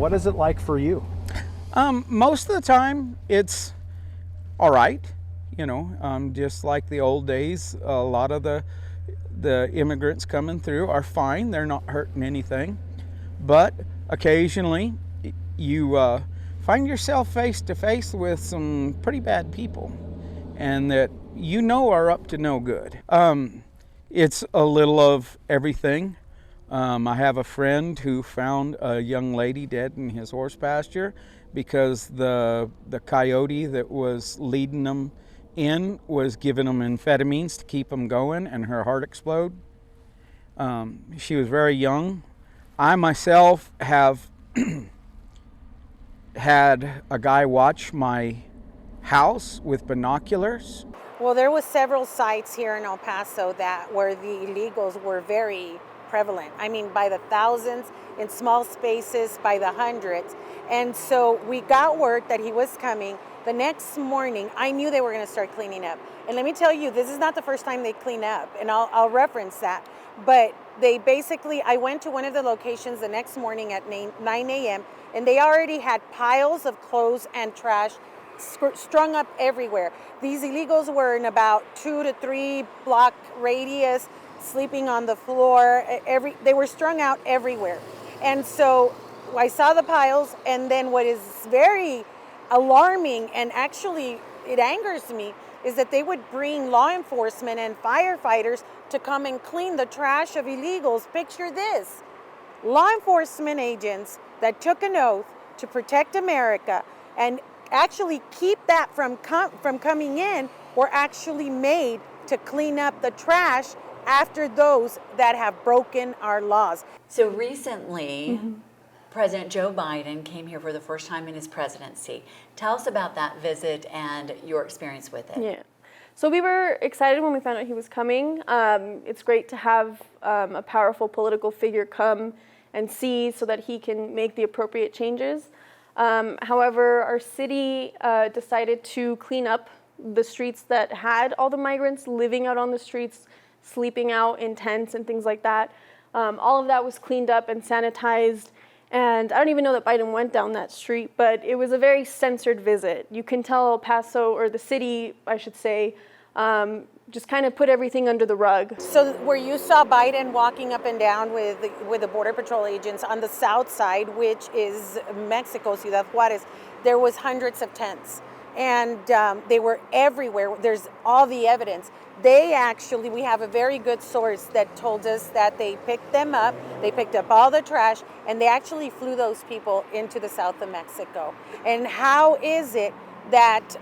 What is it like for you? Most of the time, it's all right. Just like the old days, a lot of the immigrants coming through are fine. They're not hurting anything. But occasionally, you find yourself face to face with some pretty bad people, and that are up to no good. It's a little of everything. I have a friend who found a young lady dead in his horse pasture because the coyote that was leading them in was giving them amphetamines to keep them going, and her heart exploded. She was very young. I myself have had a guy watch my house with binoculars. Well, there was several sites here in El Paso where the illegals were very prevalent. I mean, by the thousands, in small spaces, by the hundreds. And so we got word that he was coming. The next morning, I knew they were going to start cleaning up. And let me tell you, this is not the first time they clean up, and I'll reference that. But I went to one of the locations the next morning at 9 a.m., and they already had piles of clothes and trash strung up everywhere. These illegals were in about 2 to 3 block radius, sleeping on the floor. They were strung out everywhere. And so I saw the piles, and then what is very alarming, and actually it angers me, is that they would bring law enforcement and firefighters to come and clean the trash of illegals. Picture this: law enforcement agents that took an oath to protect America and actually keep that from coming in were actually made to clean up the trash after those that have broken our laws. So recently, President Joe Biden came here for the first time in his presidency. Tell us about that visit and your experience with it. Yeah. So we were excited when we found out he was coming. It's great to have a powerful political figure come and see so that he can make the appropriate changes. However, our city decided to clean up the streets that had all the migrants living out on the streets, sleeping out in tents and things like that. All of that was cleaned up and sanitized. And I don't even know that Biden went down that street, but it was a very censored visit. You can tell El Paso, or the city, I should say, just kind of put everything under the rug. So where you saw Biden walking up and down with the Border Patrol agents on the south side, which is Mexico, Ciudad Juarez, there was hundreds of tents. And they were everywhere. There's all the evidence. We have a very good source that told us that they picked them up, they picked up all the trash, and they actually flew those people into the south of Mexico. And how is it that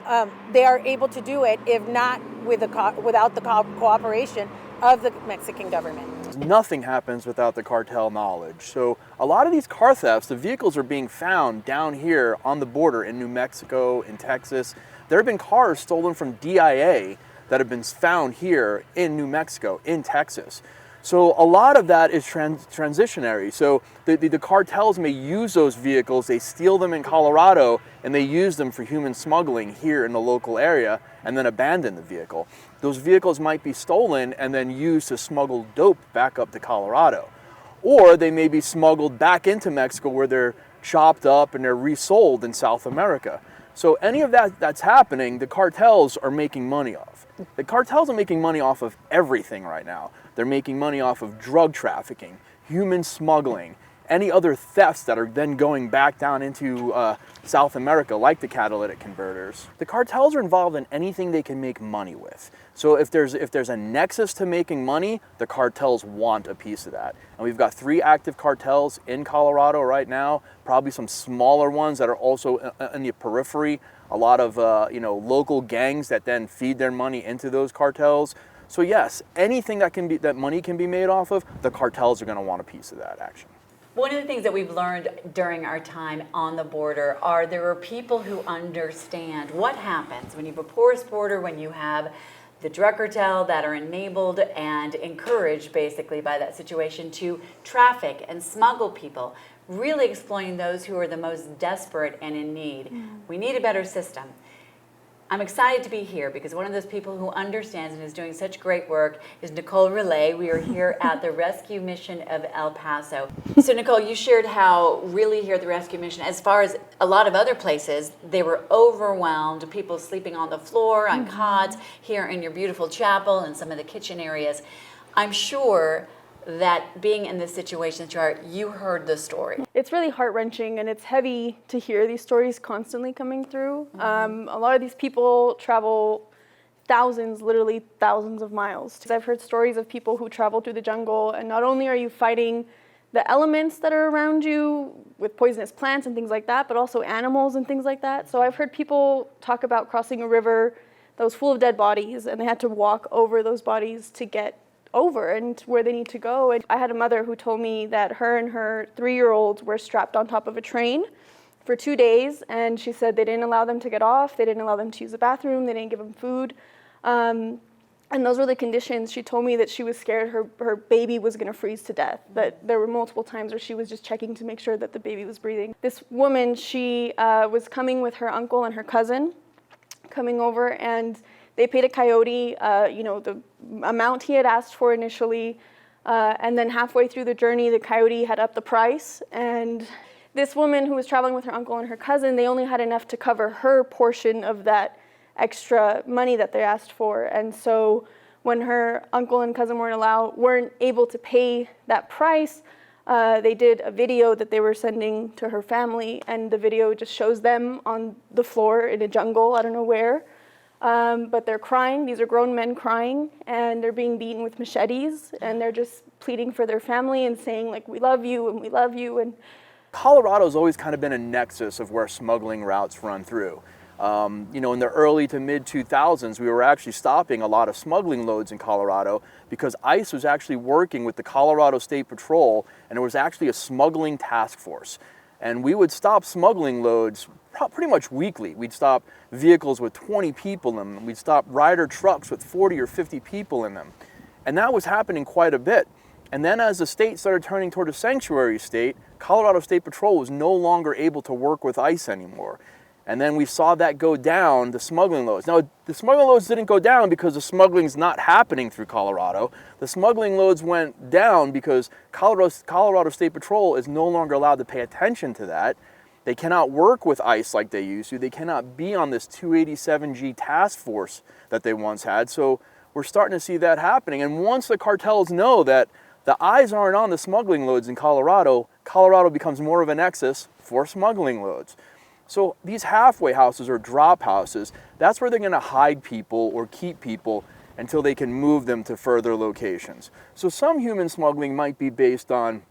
they are able to do it if not without the cooperation of the Mexican government? Nothing happens without the cartel knowledge. So a lot of these car thefts, the vehicles are being found down here on the border in New Mexico, in Texas. There have been cars stolen from DIA that have been found here in New Mexico, in Texas. So a lot of that is transitionary. So the cartels may use those vehicles, they steal them in Colorado, and they use them for human smuggling here in the local area, and then abandon the vehicle. Those vehicles might be stolen and then used to smuggle dope back up to Colorado. Or they may be smuggled back into Mexico where they're chopped up and they're resold in South America. So any of that's happening, the cartels are making money off. The cartels are making money off of everything right now. They're making money off of drug trafficking, human smuggling, any other thefts that are then going back down into South America, like the catalytic converters. The cartels are involved in anything they can make money with. So if there's a nexus to making money, the cartels want a piece of that. And we've got 3 active cartels in Colorado right now, probably some smaller ones that are also in the periphery, a lot of local gangs that then feed their money into those cartels. So yes, anything that money can be made off of, the cartels are going to want a piece of that action. One of the things that we've learned during our time on the border there are people who understand what happens when you have a porous border, when you have the drug cartel that are enabled and encouraged basically by that situation to traffic and smuggle people, really exploiting those who are the most desperate and in need. We need a better system. I'm excited to be here because one of those people who understands and is doing such great work is Nicole Relay. We are here at the Rescue Mission of El Paso. So Nicole, you shared how really here at the Rescue Mission, as far as a lot of other places, they were overwhelmed, people sleeping on the floor, on cots, here in your beautiful chapel and some of the kitchen areas. I'm sure that being in this situation that you are, you heard the story. It's really heart-wrenching, and it's heavy to hear these stories constantly coming through. A lot of these people travel thousands, literally thousands of miles. I've heard stories of people who travel through the jungle, and not only are you fighting the elements that are around you with poisonous plants and things like that, but also animals and things like that. So I've heard people talk about crossing a river that was full of dead bodies, and they had to walk over those bodies to get over and where they need to go. And I had a mother who told me that her and her 3-year-old were strapped on top of a train for 2 days, and she said they didn't allow them to get off, they didn't allow them to use the bathroom, they didn't give them food. And those were the conditions. She told me that she was scared her baby was going to freeze to death, that there were multiple times where she was just checking to make sure that the baby was breathing. This woman, she was coming with her uncle and her cousin, coming over, and they paid a coyote, the amount he had asked for initially, and then halfway through the journey, the coyote had upped the price. And this woman who was traveling with her uncle and her cousin, they only had enough to cover her portion of that extra money that they asked for. And so when her uncle and cousin weren't able to pay that price, they did a video that they were sending to her family, and the video just shows them on the floor in a jungle, I don't know where. But they're crying. These are grown men crying, and they're being beaten with machetes, and they're just pleading for their family and saying, like, we love you and we love you. And Colorado's always kind of been a nexus of where smuggling routes run through. In the early to mid 2000s, we were actually stopping a lot of smuggling loads in Colorado because ICE was actually working with the Colorado State Patrol, and there was actually a smuggling task force. And we would stop smuggling loads pretty much weekly. We'd stop vehicles with 20 people in them. We'd stop rider trucks with 40 or 50 people in them. And that was happening quite a bit. And then as the state started turning toward a sanctuary state, Colorado State Patrol was no longer able to work with ICE anymore. And then we saw that go down, the smuggling loads. Now, the smuggling loads didn't go down because the smuggling's not happening through Colorado. The smuggling loads went down because Colorado State Patrol is no longer allowed to pay attention to that. They cannot work with ICE like they used to. They cannot be on this 287G task force that they once had. So we're starting to see that happening. And once the cartels know that the eyes aren't on the smuggling loads in Colorado, Colorado becomes more of a nexus for smuggling loads. So these halfway houses or drop houses, that's where they're going to hide people or keep people until they can move them to further locations. So some human smuggling might be based on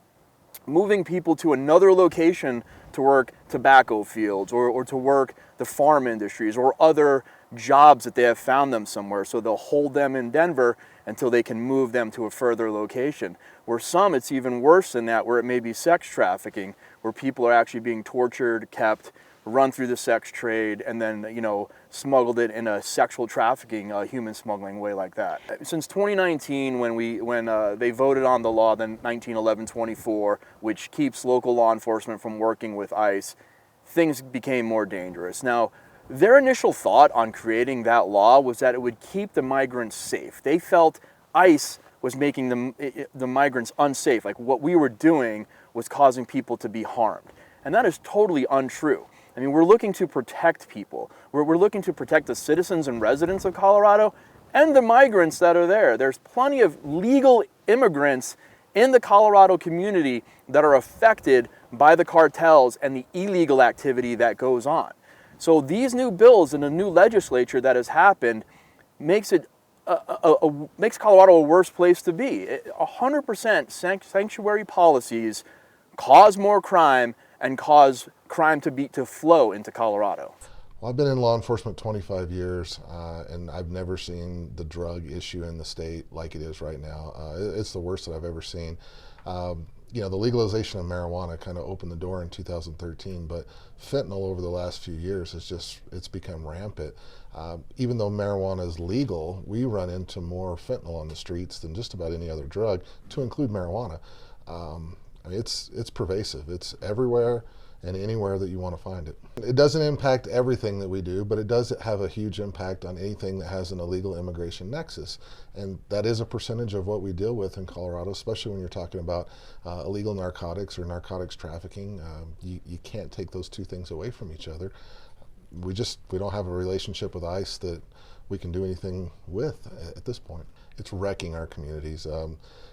moving people to another location to work tobacco fields or to work the farm industries or other jobs that they have found them somewhere. So they'll hold them in Denver until they can move them to a further location. Where some, it's even worse than that, where it may be sex trafficking, where people are actually being tortured, kept, run through the sex trade, and then, smuggled it in a sexual trafficking, human smuggling way like that. Since 2019, when they voted on the law, then 1911-24, which keeps local law enforcement from working with ICE, things became more dangerous. Now, their initial thought on creating that law was that it would keep the migrants safe. They felt ICE was making the migrants unsafe. Like what we were doing was causing people to be harmed. And that is totally untrue. I mean, we're looking to protect people. We're looking to protect the citizens and residents of Colorado and the migrants that are there. There's plenty of legal immigrants in the Colorado community that are affected by the cartels and the illegal activity that goes on. So these new bills and the new legislature that has happened makes it makes Colorado a worse place to be. 100% sanctuary policies cause more crime and cause crime to flow into Colorado. Well, I've been in law enforcement 25 years, and I've never seen the drug issue in the state like it is right now. It's the worst that I've ever seen. The legalization of marijuana kind of opened the door in 2013, but fentanyl over the last few years it's become rampant. Even though marijuana is legal, we run into more fentanyl on the streets than just about any other drug, to include marijuana. It's pervasive. It's everywhere, and anywhere that you want to find it. It doesn't impact everything that we do, but it does have a huge impact on anything that has an illegal immigration nexus. And that is a percentage of what we deal with in Colorado, especially when you're talking about illegal narcotics or narcotics trafficking. You can't take those two things away from each other. We don't have a relationship with ICE that we can do anything with at this point. It's wrecking our communities.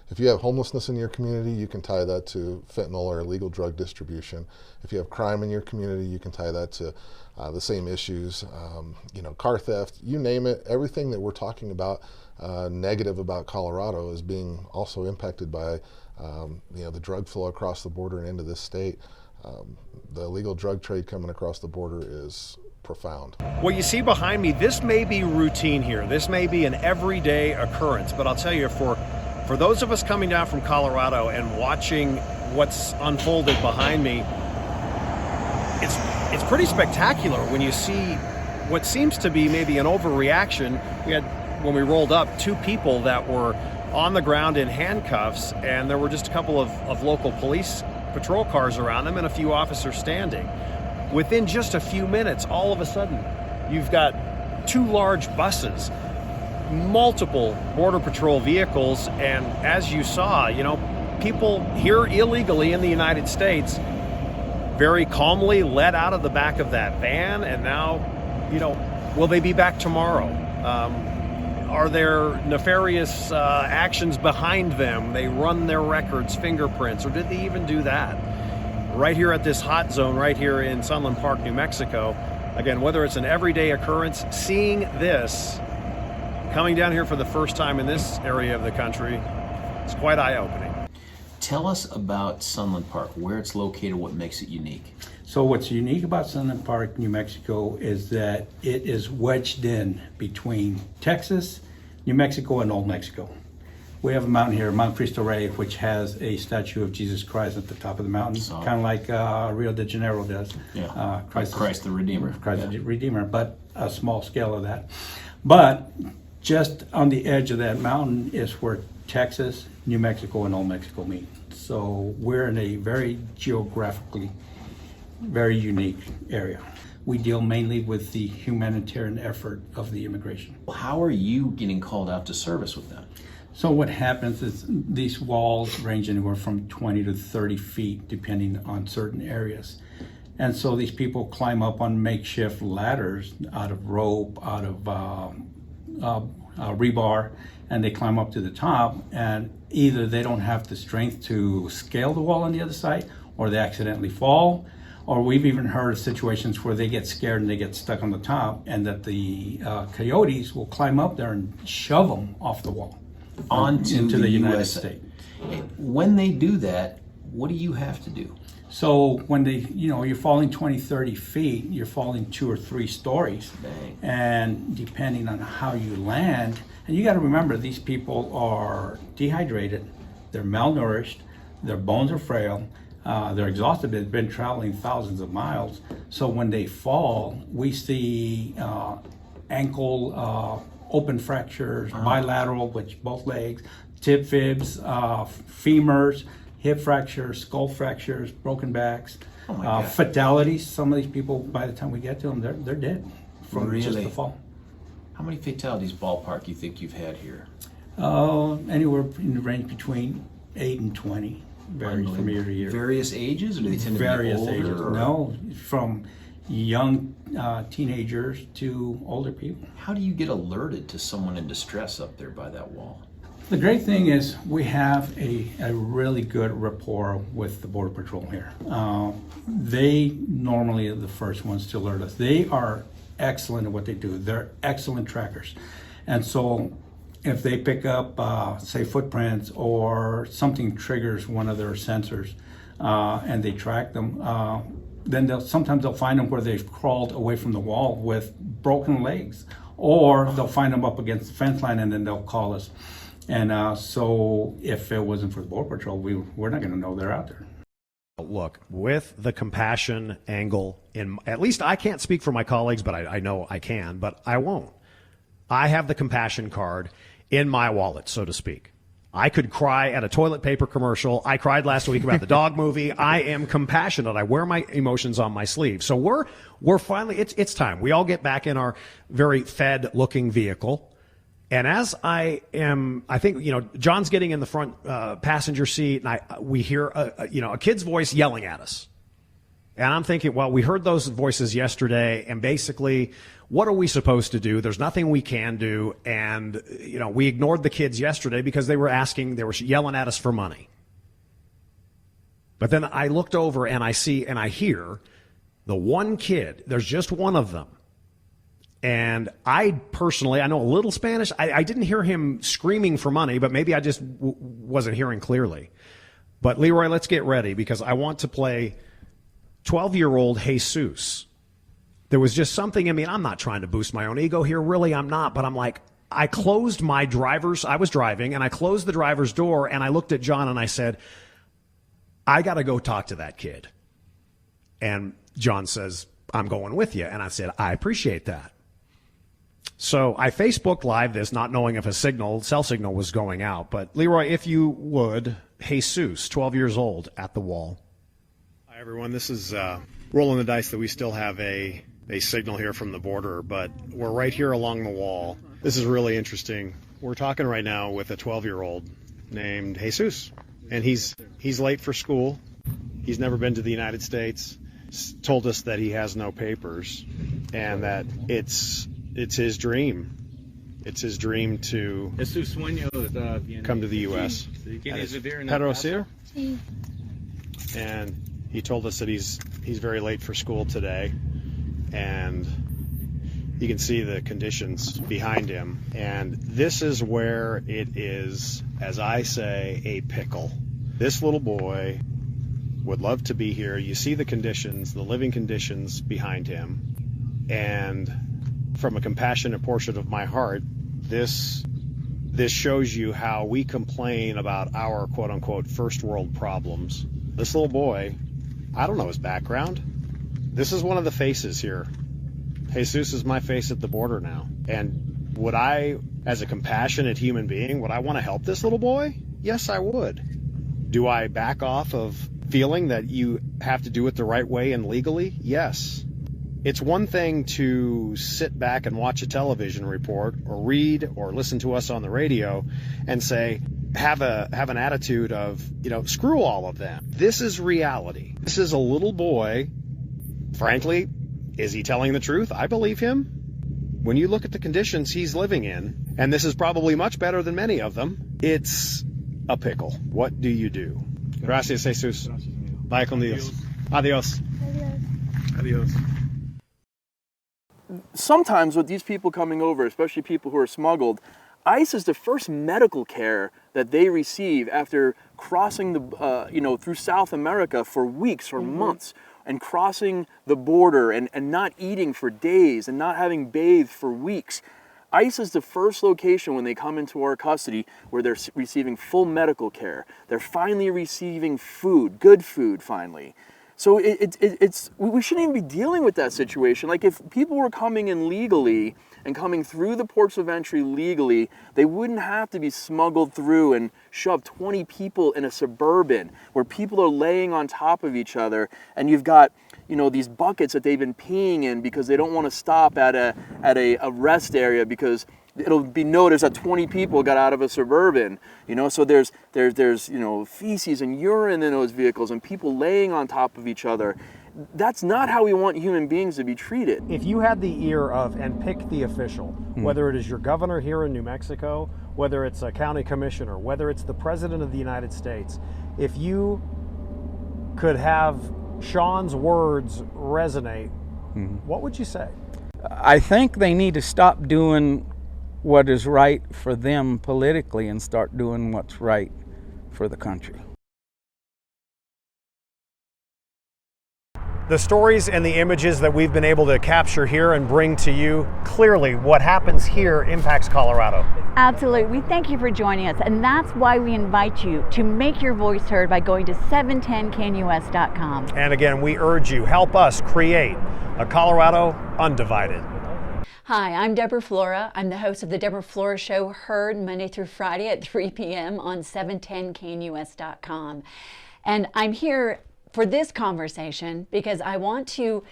If you have homelessness in your community, you can tie that to fentanyl or illegal drug distribution. If you have crime in your community, you can tie that to the same issues, car theft, you name it. Everything that we're talking about negative about Colorado is being also impacted by the drug flow across the border and into this state. The illegal drug trade coming across the border is profound. What you see behind me, this may be routine here. This may be an everyday occurrence, but I'll tell you, for those of us coming down from Colorado and watching what's unfolded behind me, it's pretty spectacular when you see what seems to be maybe an overreaction. We had, when we rolled up, 2 people that were on the ground in handcuffs, and there were just a couple of local police patrol cars around them and a few officers standing. Within just a few minutes, all of a sudden, you've got 2 large buses, multiple Border Patrol vehicles, and as you saw, people here illegally in the United States very calmly let out of the back of that van, and now, will they be back tomorrow? Are there nefarious actions behind them? They run their records, fingerprints, or did they even do that? Right here at this hot zone, right here in Sunland Park, New Mexico. Again, whether it's an everyday occurrence, seeing this, coming down here for the first time in this area of the country, it's quite eye-opening. Tell us about Sunland Park, where it's located, what makes it unique. So what's unique about Sunland Park, New Mexico, is that it is wedged in between Texas, New Mexico, and Old Mexico. We have a mountain here, Mount Cristo Rey, which has a statue of Jesus Christ at the top of the mountain, kind of like Rio de Janeiro does. Yeah, Christ the Redeemer. Christ the Redeemer, but a small scale of that. But just on the edge of that mountain is where Texas, New Mexico, and Old Mexico meet. So we're in a very geographically very unique area. We deal mainly with the humanitarian effort of the immigration. How are you getting called out to service with them? So what happens is these walls range anywhere from 20 to 30 feet, depending on certain areas. And so these people climb up on makeshift ladders out of rope, out of rebar, and they climb up to the top, and either they don't have the strength to scale the wall on the other side, or they accidentally fall, or we've even heard of situations where they get scared and they get stuck on the top, and that the coyotes will climb up there and shove them off the wall into the United States. When they do that, what do you have to do? So when you're falling 20, 30 feet, you're falling 2 or 3 stories. Dang. And depending on how you land, and you got to remember, these people are dehydrated, they're malnourished, their bones are frail, they're exhausted, they've been traveling thousands of miles. So when they fall, we see ankle open fractures, bilateral, which both legs, tib fibs, femurs, hip fractures, skull fractures, broken backs, fatalities. Some of these people, by the time we get to them, they're dead from just the fall. How many fatalities ballpark you think you've had here? Anywhere in the range between 8 and 20, varies from year to year. Various ages, or do they tend to be Various older? ages. No, from young teenagers to older people. How do you get alerted to someone in distress up there by that wall? The great thing is we have a really good rapport with the Border Patrol here. They normally are the first ones to alert us. They are excellent at what they do. They're excellent trackers. And so if they pick up, say, footprints or something triggers one of their sensors and they track them, then sometimes they'll find them where they've crawled away from the wall with broken legs, or they'll find them up against the fence line and then they'll call us. And so if it wasn't for the Border Patrol, we're not going to know they're out there. Look, with the compassion angle, at least I can't speak for my colleagues, but I know I can, but I won't. I have the compassion card in my wallet, so to speak. I could cry at a toilet paper commercial. I cried last week about the dog movie. I am compassionate. I wear my emotions on my sleeve. So we're finally, it's time. We all get back in our very fed looking vehicle. And as I think, John's getting in the front passenger seat, and we hear a kid's voice yelling at us. And I'm thinking, well, we heard those voices yesterday, and basically, what are we supposed to do? There's nothing we can do. And, we ignored the kids yesterday because they were yelling at us for money. But then I looked over and I see and I hear the one kid, there's just one of them. And I know a little Spanish. I didn't hear him screaming for money, but maybe I just wasn't hearing clearly. But Leroy, let's get ready because I want to play 12-year-old Jesus. There was just something in me, and I'm not trying to boost my own ego here. Really, I'm not. But I'm like, I was driving, and I closed the driver's door, and I looked at John, and I said, I got to go talk to that kid. And John says, I'm going with you. And I said, I appreciate that. So I Facebook Live this, not knowing if a cell signal was going out. But Leroy, if you would, Jesus, 12 years old, at the wall. Hi, everyone. This is rolling the dice that we still have a signal here from the border, but we're right here along the wall. This is really interesting. We're talking right now with a 12-year-old named Jesus, and he's late for school. He's never been to the United States. Told us that he has no papers, and that it's his dream. It's his dream to come to the U.S. Pedro, and he told us that he's very late for school today, and you can see the conditions behind him. And this is where it is, as I say, a pickle. This little boy would love to be here. You see the conditions, the living conditions behind him. And from a compassionate portion of my heart, this shows you how we complain about our quote-unquote first world problems. This little boy, I don't know his background. This is one of the faces here. Jesus is my face at the border now. And would I, as a compassionate human being, would I want to help this little boy? Yes, I would. Do I back off of feeling that you have to do it the right way and legally? Yes. It's one thing to sit back and watch a television report or read or listen to us on the radio and say, have an attitude of, screw all of them. This is reality. This is a little boy. Frankly, is he telling the truth? I believe him. When you look at the conditions he's living in, and this is probably much better than many of them, it's a pickle. What do you do? Gracias, Jesus. Vaya con Dios. Adios. Adios. Sometimes with these people coming over, especially people who are smuggled, ICE is the first medical care that they receive after crossing through South America for weeks or months, and crossing the border and not eating for days and not having bathed for weeks. ICE is the first location when they come into our custody where they're receiving full medical care. They're finally receiving food, good food finally. So we shouldn't even be dealing with that situation. Like if people were coming in legally and coming through the ports of entry legally, they wouldn't have to be smuggled through and shove 20 people in a Suburban where people are laying on top of each other, and you've got these buckets that they've been peeing in because they don't want to stop at a rest area because it'll be noticed that 20 people got out of a Suburban, so there's feces and urine in those vehicles and people laying on top of each other. That's not how we want human beings to be treated. If you had the ear of, and pick the official, whether it is your governor here in New Mexico, whether it's a county commissioner, whether it's the president of the United States, if you could have Sean's words resonate, what would you say? I think they need to stop doing what is right for them politically and start doing what's right for the country. The stories and the images that we've been able to capture here and bring to you, clearly what happens here impacts Colorado. Absolutely. We thank you for joining us, and that's why we invite you to make your voice heard by going to 710knus.com. And again, we urge you, help us create a Colorado undivided. Hi, I'm Deborah Flora. I'm the host of the Deborah Flora Show, heard Monday through Friday at 3 p.m. on 710knus.com. And I'm here for this conversation because I want to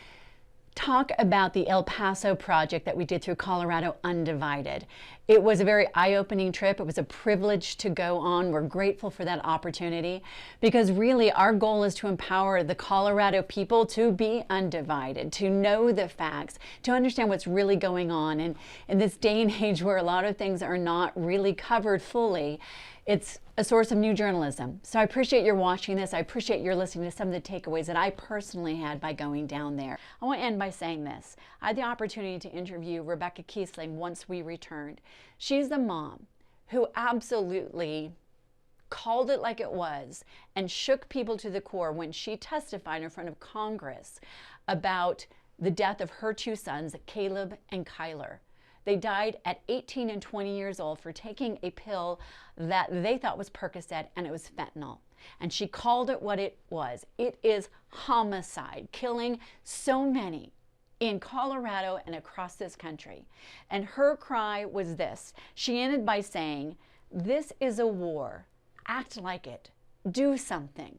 talk about the El Paso project that we did through Colorado Undivided. It was a very eye-opening trip. It was a privilege to go on. We're grateful for that opportunity because really our goal is to empower the Colorado people to be undivided, to know the facts, to understand what's really going on. And in this day and age where a lot of things are not really covered fully, it's a source of new journalism. So I appreciate your watching this. I appreciate your listening to some of the takeaways that I personally had by going down there. I want to end by saying this. I had the opportunity to interview Rebecca Kiesling once we returned. She's the mom who absolutely called it like it was and shook people to the core when she testified in front of Congress about the death of her two sons, Caleb and Kyler. They died at 18 and 20 years old for taking a pill that they thought was Percocet, and it was fentanyl. And she called it what it was. It is homicide, killing so many in Colorado and across this country. And her cry was this. She ended by saying, "This is a war. Act like it. Do something."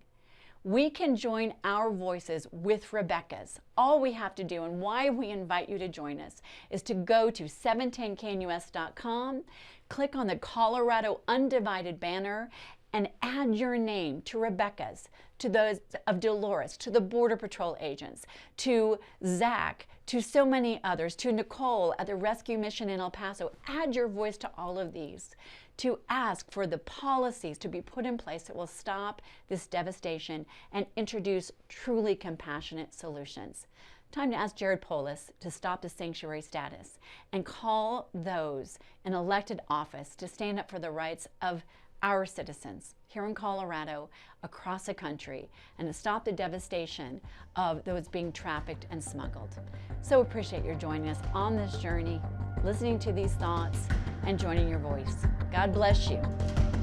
We can join our voices with Rebecca's. All we have to do, and why we invite you to join us, is to go to 710knus.com, click on the Colorado Undivided banner, and add your name to Rebecca's, to those of Dolores, to the Border Patrol agents, to Zach, to so many others, to Nicole at the rescue mission in El Paso. Add your voice to all of these to ask for the policies to be put in place that will stop this devastation and introduce truly compassionate solutions. Time to ask Jared Polis to stop the sanctuary status and call those in elected office to stand up for the rights of our citizens here in Colorado, across the country, and to stop the devastation of those being trafficked and smuggled. So appreciate your joining us on this journey, listening to these thoughts, and joining your voice. God bless you,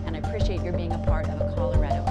and I appreciate your being a part of a Colorado